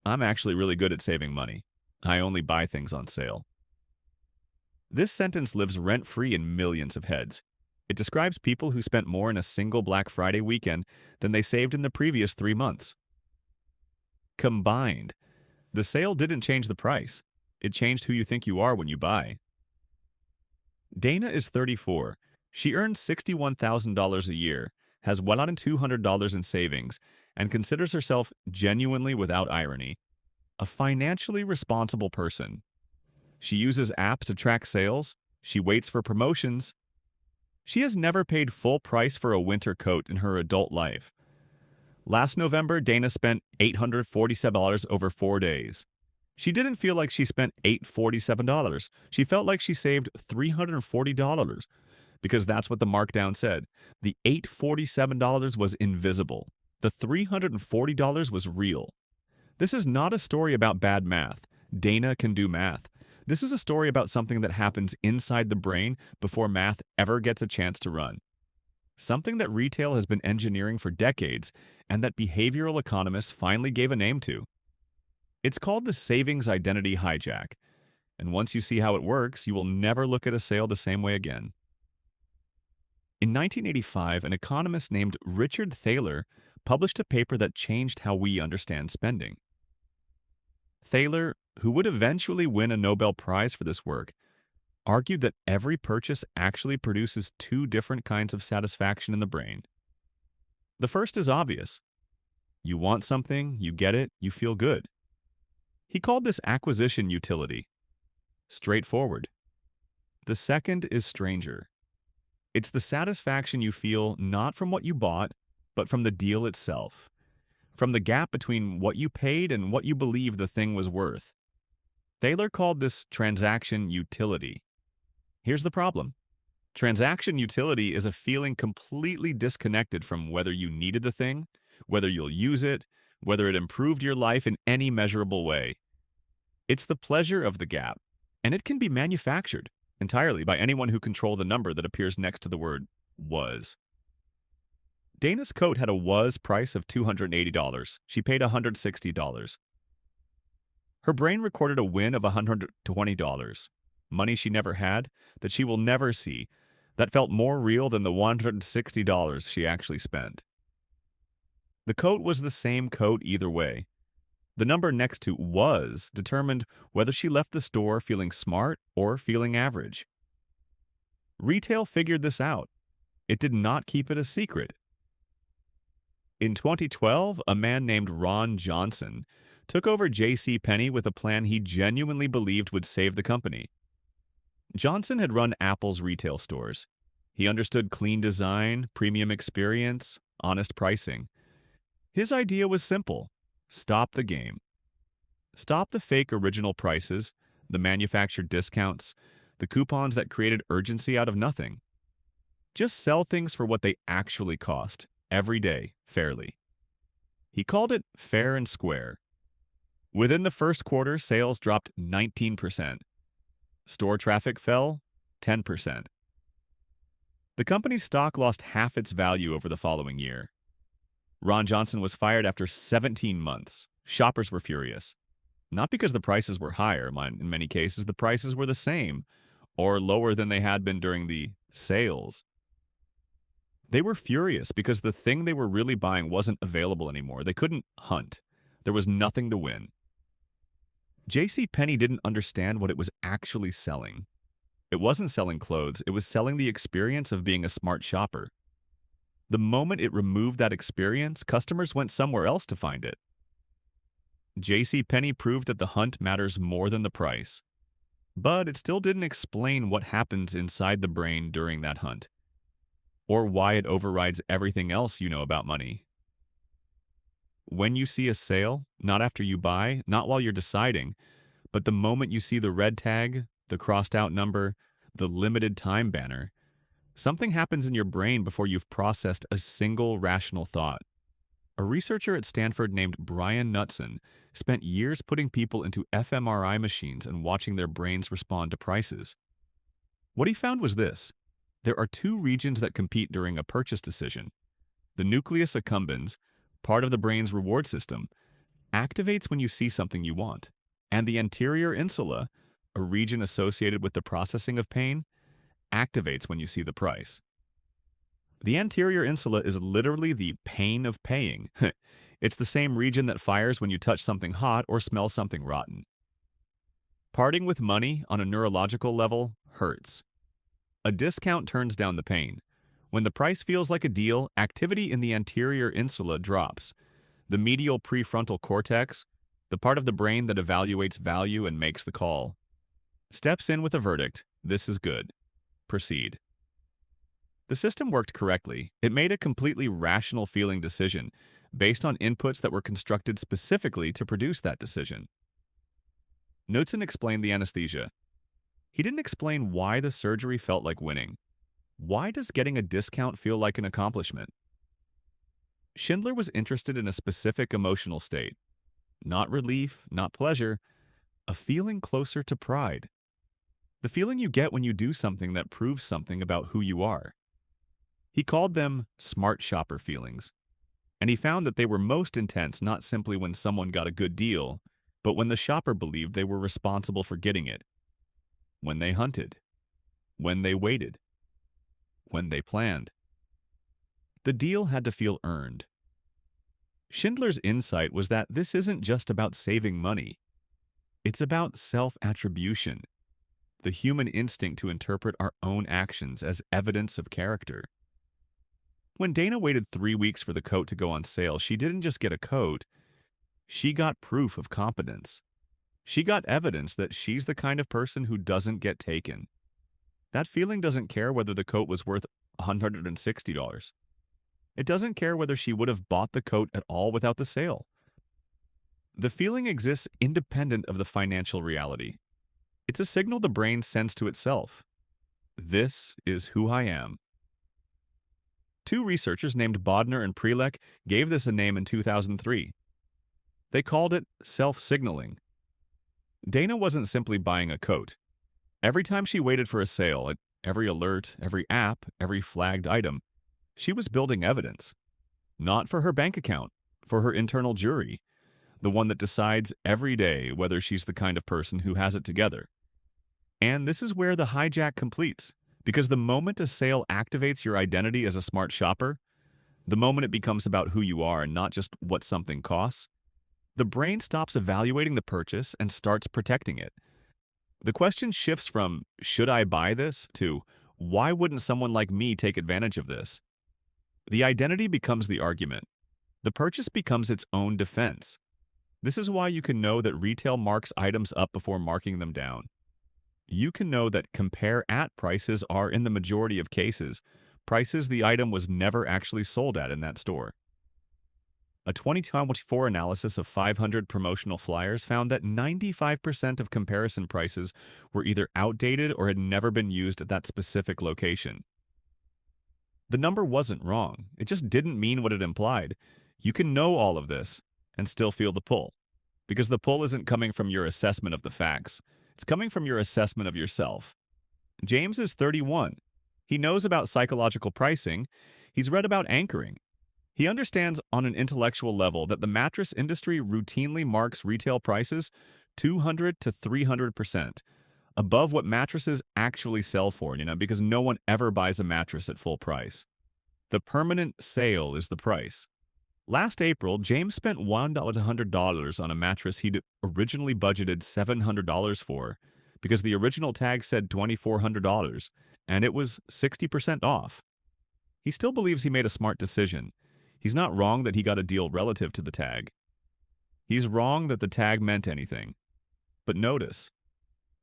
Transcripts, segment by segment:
I'm actually really good at saving money. I only buy things on sale. This sentence lives rent-free in millions of heads. It describes people who spent more in a single Black Friday weekend than they saved in the previous 3 months. Combined, the sale didn't change the price. It changed who you think you are when you buy. Dana is 34. She earns $61,000 a year, has well on $200 in savings, and considers herself genuinely without irony a financially responsible person. She uses apps to track sales. She waits for promotions. She has never paid full price for a winter coat in her adult life. Last November, Dana spent $847 over 4 days. She didn't feel like she spent $847. She felt like she saved $340 because that's what the markdown said. The $847 was invisible. The $340 was real. This is not a story about bad math. Dana can do math. This is a story about something that happens inside the brain before math ever gets a chance to run. Something that retail has been engineering for decades and that behavioral economists finally gave a name to. It's called the savings identity hijack, and once you see how it works, you will never look at a sale the same way again. In 1985, an economist named Richard Thaler published a paper that changed how we understand spending. Thaler, who would eventually win a Nobel Prize for this work, argued that every purchase actually produces two different kinds of satisfaction in the brain. The first is obvious. You want something, you get it, you feel good. He called this acquisition utility. Straightforward. The second is stranger. It's the satisfaction you feel not from what you bought, but from the deal itself. From the gap between what you paid and what you believe the thing was worth. Thaler called this transaction utility. Here's the problem. Transaction utility is a feeling completely disconnected from whether you needed the thing, whether you'll use it, whether it improved your life in any measurable way. It's the pleasure of the gap, and it can be manufactured entirely by anyone who controls the number that appears next to the word was. Dana's coat had a was price of $280. She paid $160. Her brain recorded a win of $120, money she never had, that she will never see, that felt more real than the $160 she actually spent. The coat was the same coat either way. The number next to was determined whether she left the store feeling smart or feeling average. Retail figured this out. It did not keep it a secret. In 2012, a man named Ron Johnson took over J.C. Penney with a plan he genuinely believed would save the company. Johnson had run Apple's retail stores. He understood clean design, premium experience, honest pricing. His idea was simple. Stop the game. Stop the fake original prices, the manufactured discounts, the coupons that created urgency out of nothing. Just sell things for what they actually cost, every day, fairly. He called it fair and square. Within the first quarter, sales dropped 19%. Store traffic fell 10%. The company's stock lost half its value over the following year. Ron Johnson was fired after 17 months. Shoppers were furious. Not because the prices were higher, in many cases the prices were the same, or lower than they had been during the sales. They were furious because the thing they were really buying wasn't available anymore. They couldn't hunt. There was nothing to win. J.C. Penney didn't understand what it was actually selling. It wasn't selling clothes, it was selling the experience of being a smart shopper. The moment it removed that experience, customers went somewhere else to find it. J.C. Penney proved that the hunt matters more than the price. But it still didn't explain what happens inside the brain during that hunt, or why it overrides everything else you know about money. When you see a sale, not after you buy, not while you're deciding, but the moment you see the red tag, the crossed out number, the limited time banner, something happens in your brain before you've processed a single rational thought. A researcher at Stanford named Brian Knutson spent years putting people into fMRI machines and watching their brains respond to prices. What he found was this. There are two regions that compete during a purchase decision. The nucleus accumbens, part of the brain's reward system, activates when you see something you want, and the anterior insula, a region associated with the processing of pain, activates when you see the price. The anterior insula is literally the pain of paying. It's the same region that fires when you touch something hot or smell something rotten. Parting with money on a neurological level hurts. A discount turns down the pain. When the price feels like a deal, activity in the anterior insula drops. The medial prefrontal cortex, the part of the brain that evaluates value and makes the call, steps in with a verdict: this is good. Proceed. The system worked correctly. It made a completely rational feeling decision based on inputs that were constructed specifically to produce that decision. Knudsen explained the anesthesia. He didn't explain why the surgery felt like winning. Why does getting a discount feel like an accomplishment? Schindler was interested in a specific emotional state. Not relief, not pleasure, a feeling closer to pride. The feeling you get when you do something that proves something about who you are. He called them smart shopper feelings, and he found that they were most intense not simply when someone got a good deal, but when the shopper believed they were responsible for getting it. When they hunted. When they waited. When they planned. The deal had to feel earned. Schindler's insight was that this isn't just about saving money. It's about self-attribution, the human instinct to interpret our own actions as evidence of character. When Dana waited 3 weeks for the coat to go on sale, she didn't just get a coat, she got proof of competence. She got evidence that she's the kind of person who doesn't get taken. That feeling doesn't care whether the coat was worth $160. It doesn't care whether she would have bought the coat at all without the sale. The feeling exists independent of the financial reality. It's a signal the brain sends to itself. This is who I am. 2 researchers named Bodner and Prelek gave this a name in 2003. They called it self-signaling. Dana wasn't simply buying a coat. Every time she waited for a sale, at every alert, every app, every flagged item, she was building evidence. Not for her bank account, for her internal jury, the one that decides every day whether she's the kind of person who has it together. And this is where the hijack completes, because the moment a sale activates your identity as a smart shopper, the moment it becomes about who you are and not just what something costs, the brain stops evaluating the purchase and starts protecting it. The question shifts from, should I buy this, to, why wouldn't someone like me take advantage of this? The identity becomes the argument. The purchase becomes its own defense. This is why you can know that retail marks items up before marking them down. You can know that compare-at prices are, in the majority of cases, prices the item was never actually sold at in that store. A 2024 analysis of 500 promotional flyers found that 95% of comparison prices were either outdated or had never been used at that specific location. The number wasn't wrong. It just didn't mean what it implied. You can know all of this and still feel the pull, because the pull isn't coming from your assessment of the facts. It's coming from your assessment of yourself. James is 31. He knows about psychological pricing. He's read about anchoring. He understands on an intellectual level that the mattress industry routinely marks retail prices 200 to 300% above what mattresses actually sell for, because no one ever buys a mattress at full price. The permanent sale is the price. Last April, James spent $100 on a mattress he'd originally budgeted $700 for because the original tag said $2,400, and it was 60% off. He still believes he made a smart decision. He's not wrong that he got a deal relative to the tag. He's wrong that the tag meant anything. But notice,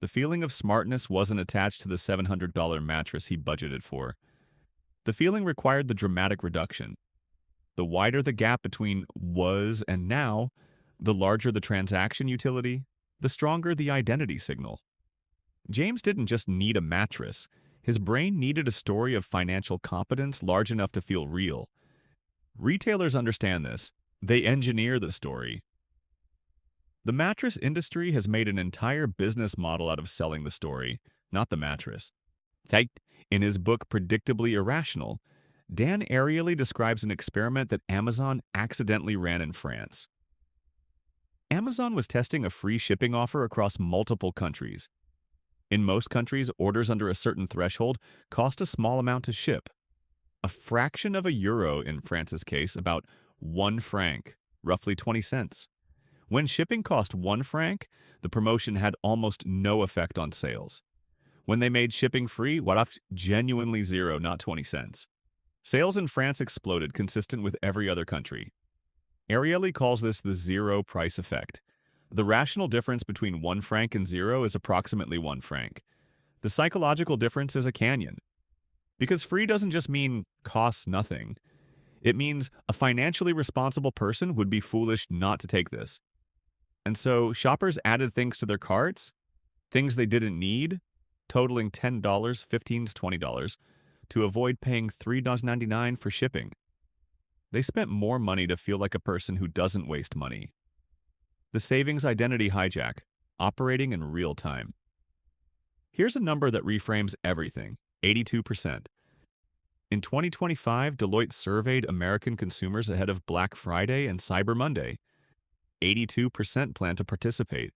the feeling of smartness wasn't attached to the $700 mattress he budgeted for. The feeling required the dramatic reduction. The wider the gap between was and now, the larger the transaction utility, the stronger the identity signal. James didn't just need a mattress. His brain needed a story of financial competence large enough to feel real. Retailers understand this. They engineer the story. The mattress industry has made an entire business model out of selling the story, not the mattress. In fact, in his book Predictably Irrational, Dan aerially describes an experiment that Amazon accidentally ran in France. Amazon was testing a free shipping offer across multiple countries. In most countries, orders under a certain threshold cost a small amount to ship. A fraction of a euro in France's case, about 1 franc, roughly 20 cents. When shipping cost 1 franc, the promotion had almost no effect on sales. When they made shipping free, what off genuinely zero, not 20 cents. Sales in France exploded, consistent with every other country. Ariely calls this the zero price effect. The rational difference between 1 franc and zero is approximately 1 franc. The psychological difference is a canyon. Because free doesn't just mean costs nothing. It means a financially responsible person would be foolish not to take this. And so shoppers added things to their carts, things they didn't need, totaling $10, $15 to $20, to avoid paying $3.99 for shipping. They spent more money to feel like a person who doesn't waste money. The savings identity hijack, operating in real time. Here's a number that reframes everything, 82%. In 2025, Deloitte surveyed American consumers ahead of Black Friday and Cyber Monday. 82% plan to participate,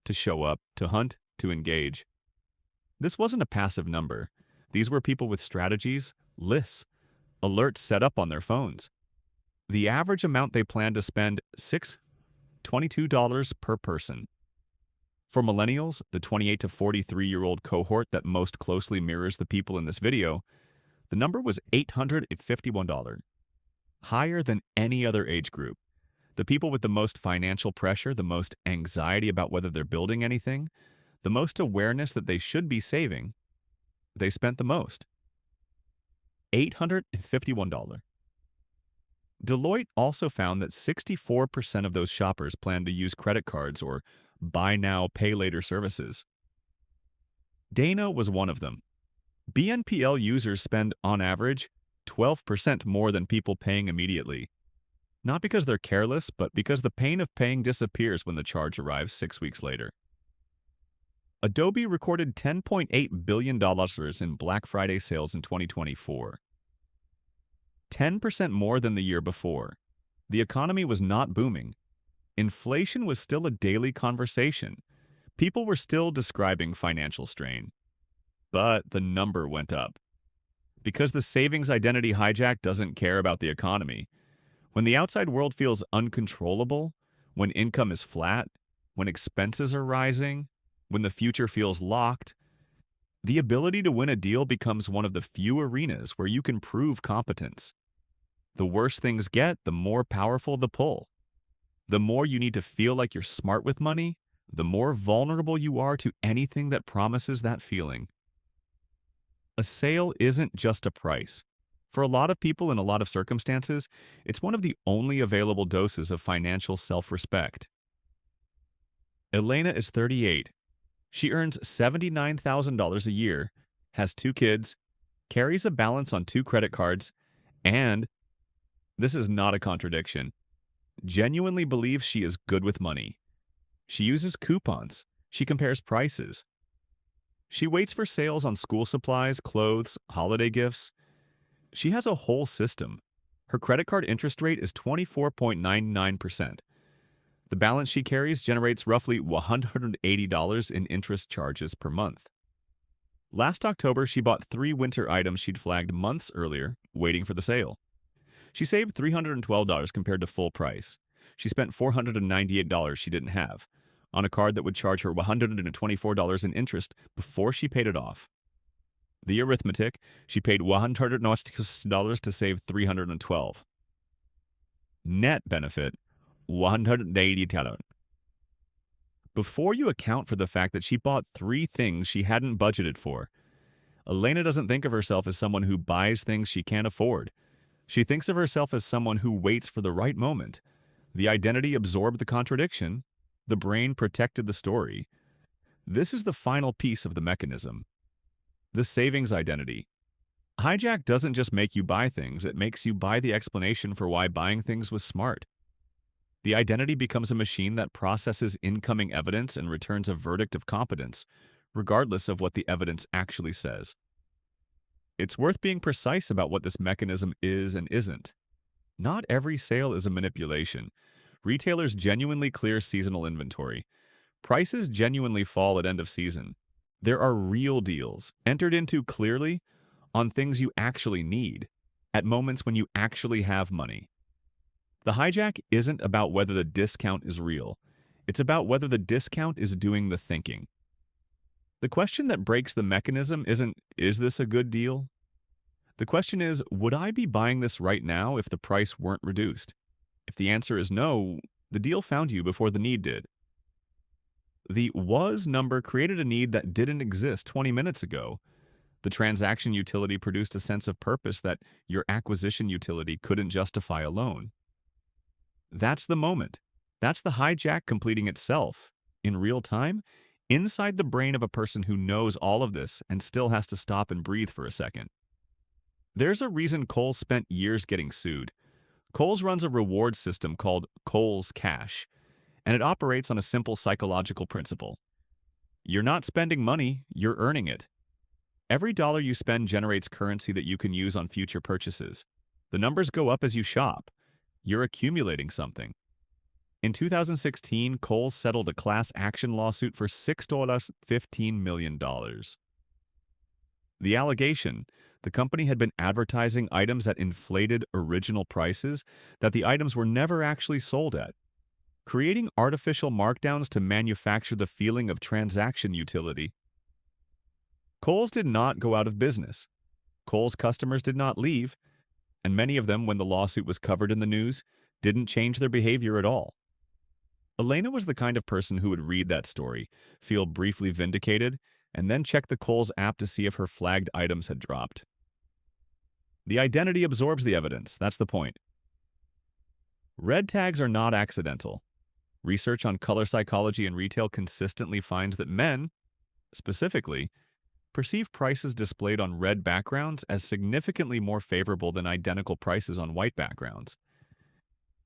to show up, to hunt, to engage. This wasn't a passive number. These were people with strategies, lists, alerts set up on their phones. The average amount they planned to spend, $22 per person. For millennials, the 28 to 43-year-old cohort that most closely mirrors the people in this video, the number was $851, higher than any other age group. The people with the most financial pressure, the most anxiety about whether they're building anything, the most awareness that they should be saving, they spent the most. $851. Deloitte also found that 64% of those shoppers plan to use credit cards or buy now, pay later services. Dana was one of them. BNPL users spend, on average, 12% more than people paying immediately. Not because they're careless, but because the pain of paying disappears when the charge arrives 6 weeks later. Adobe recorded $10.8 billion in Black Friday sales in 2024. 10% more than the year before. The economy was not booming. Inflation was still a daily conversation. People were still describing financial strain. But the number went up. Because the savings identity hijack doesn't care about the economy. When the outside world feels uncontrollable, when income is flat, when expenses are rising, when the future feels locked, the ability to win a deal becomes one of the few arenas where you can prove competence. The worse things get, the more powerful the pull. The more you need to feel like you're smart with money, the more vulnerable you are to anything that promises that feeling. A sale isn't just a price. For a lot of people in a lot of circumstances, it's one of the only available doses of financial self-respect. Elena is 38. She earns $79,000 a year, has 2 kids, carries a balance on 2 credit cards, and, this is not a contradiction, genuinely believes she is good with money. She uses coupons. She compares prices. She waits for sales on school supplies, clothes, holiday gifts. She has a whole system. Her credit card interest rate is 24.99%. The balance she carries generates roughly $180 in interest charges per month. Last October, she bought 3 winter items she'd flagged months earlier, waiting for the sale. She saved $312 compared to full price. She spent $498 she didn't have, on a card that would charge her $124 in interest before she paid it off. The arithmetic, she paid $100 to save $312. Net benefit, $180. Before you account for the fact that she bought 3 things she hadn't budgeted for, Elena doesn't think of herself as someone who buys things she can't afford. She thinks of herself as someone who waits for the right moment. The identity absorbed the contradiction. The brain protected the story. This is the final piece of the mechanism. The savings identity. Hijack doesn't just make you buy things, it makes you buy the explanation for why buying things was smart. The identity becomes a machine that processes incoming evidence and returns a verdict of competence, regardless of what the evidence actually says. It's worth being precise about what this mechanism is and isn't. Not every sale is a manipulation. Retailers genuinely clear seasonal inventory. Prices genuinely fall at end of season. There are real deals, entered into clearly, on things you actually need, at moments when you actually have money. The hijack isn't about whether the discount is real. It's about whether the discount is doing the thinking. The question that breaks the mechanism isn't, is this a good deal? The question is, would I be buying this right now if the price weren't reduced? If the answer is no, the deal found you before the need did. The was number created a need that didn't exist 20 minutes ago. The transaction utility produced a sense of purpose that your acquisition utility couldn't justify alone. That's the moment. That's the hijack completing itself, in real time, inside the brain of a person who knows all of this and still has to stop and breathe for a second. There's a reason Kohl's spent years getting sued. Kohl's runs a reward system called Kohl's Cash, and it operates on a simple psychological principle. You're not spending money, you're earning it. Every dollar you spend generates currency that you can use on future purchases. The numbers go up as you shop. You're accumulating something. In 2016, Kohl's settled a class action lawsuit for $15 million. The allegation: the company had been advertising items at inflated original prices that the items were never actually sold at, creating artificial markdowns to manufacture the feeling of transaction utility. Kohl's did not go out of business. Kohl's customers did not leave, and many of them, when the lawsuit was covered in the news, didn't change their behavior at all. Elena was the kind of person who would read that story, feel briefly vindicated, and then check the Kohl's app to see if her flagged items had dropped. The identity absorbs the evidence, that's the point. Red tags are not accidental. Research on color psychology and retail consistently finds that men, specifically, perceive prices displayed on red backgrounds as significantly more favorable than identical prices on white backgrounds.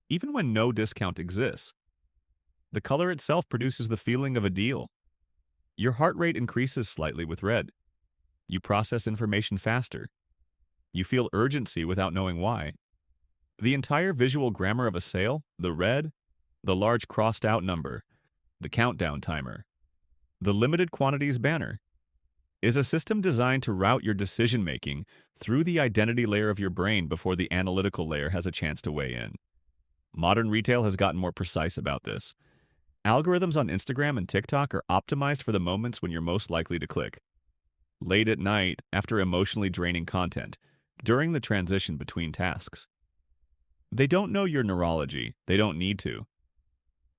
Even when no discount exists, the color itself produces the feeling of a deal. Your heart rate increases slightly with red. You process information faster. You feel urgency without knowing why. The entire visual grammar of a sale, the red, the large crossed-out number, the countdown timer, the limited quantities banner, is a system designed to route your decision-making through the identity layer of your brain before the analytical layer has a chance to weigh in. Modern retail has gotten more precise about this. Algorithms on Instagram and TikTok are optimized for the moments when you're most likely to click. Late at night, after emotionally draining content, during the transition between tasks. They don't know your neurology. They don't need to.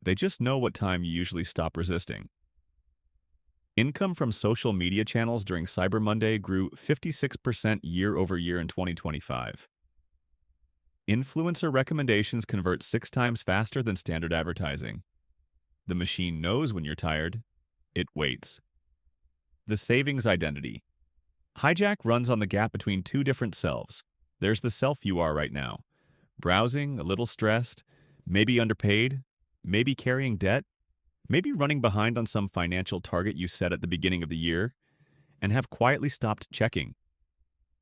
They just know what time you usually stop resisting. Income from social media channels during Cyber Monday grew 56% year over year in 2025. Influencer recommendations convert 6 times faster than standard advertising. The machine knows when you're tired. It waits. The savings identity. Hijack runs on the gap between two different selves. There's the self you are right now. Browsing, a little stressed, maybe underpaid, maybe carrying debt, maybe running behind on some financial target you set at the beginning of the year, and have quietly stopped checking.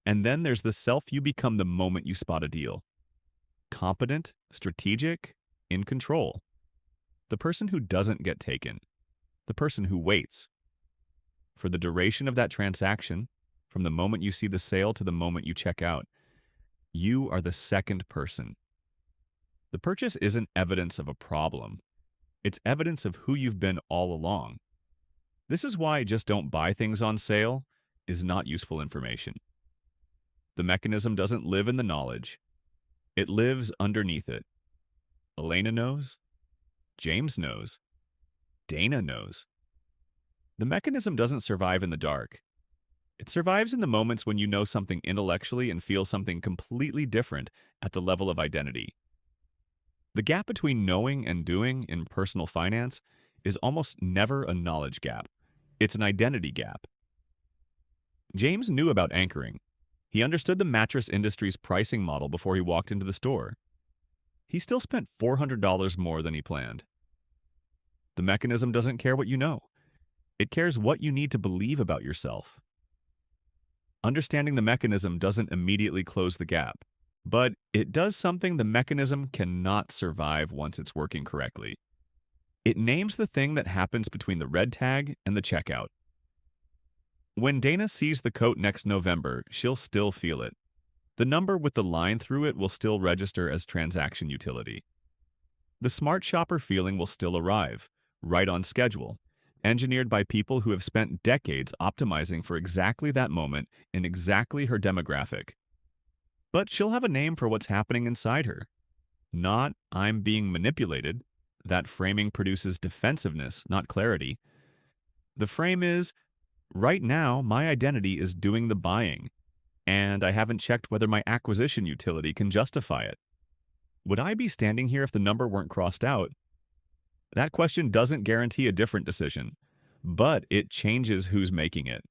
And then there's the self you become the moment you spot a deal. Competent, strategic, in control. The person who doesn't get taken. The person who waits. For the duration of that transaction, from the moment you see the sale to the moment you check out, you are the second person. The purchase isn't evidence of a problem. It's evidence of who you've been all along. This is why just don't buy things on sale is not useful information. The mechanism doesn't live in the knowledge. It lives underneath it. Elena knows. James knows. Dana knows. The mechanism doesn't survive in the dark. It survives in the moments when you know something intellectually and feel something completely different at the level of identity. The gap between knowing and doing in personal finance is almost never a knowledge gap. It's an identity gap. James knew about anchoring. He understood the mattress industry's pricing model before he walked into the store. He still spent $400 more than he planned. The mechanism doesn't care what you know. It cares what you need to believe about yourself. Understanding the mechanism doesn't immediately close the gap. but it does something the mechanism cannot survive once it's working correctly. It names the thing that happens between the red tag and the checkout. When Dana sees the coat next November, she'll still feel it. The number with the line through it will still register as transaction utility. The smart shopper feeling will still arrive, right on schedule, engineered by people who have spent decades optimizing for exactly that moment in exactly her demographic. But she'll have a name for what's happening inside her. Not, "I'm being manipulated." That framing produces defensiveness, not clarity. The frame is, "Right now, my identity is doing the buying, and I haven't checked whether my acquisition utility can justify it. Would I be standing here if the number weren't crossed out?" That question doesn't guarantee a different decision, but it changes who's making it.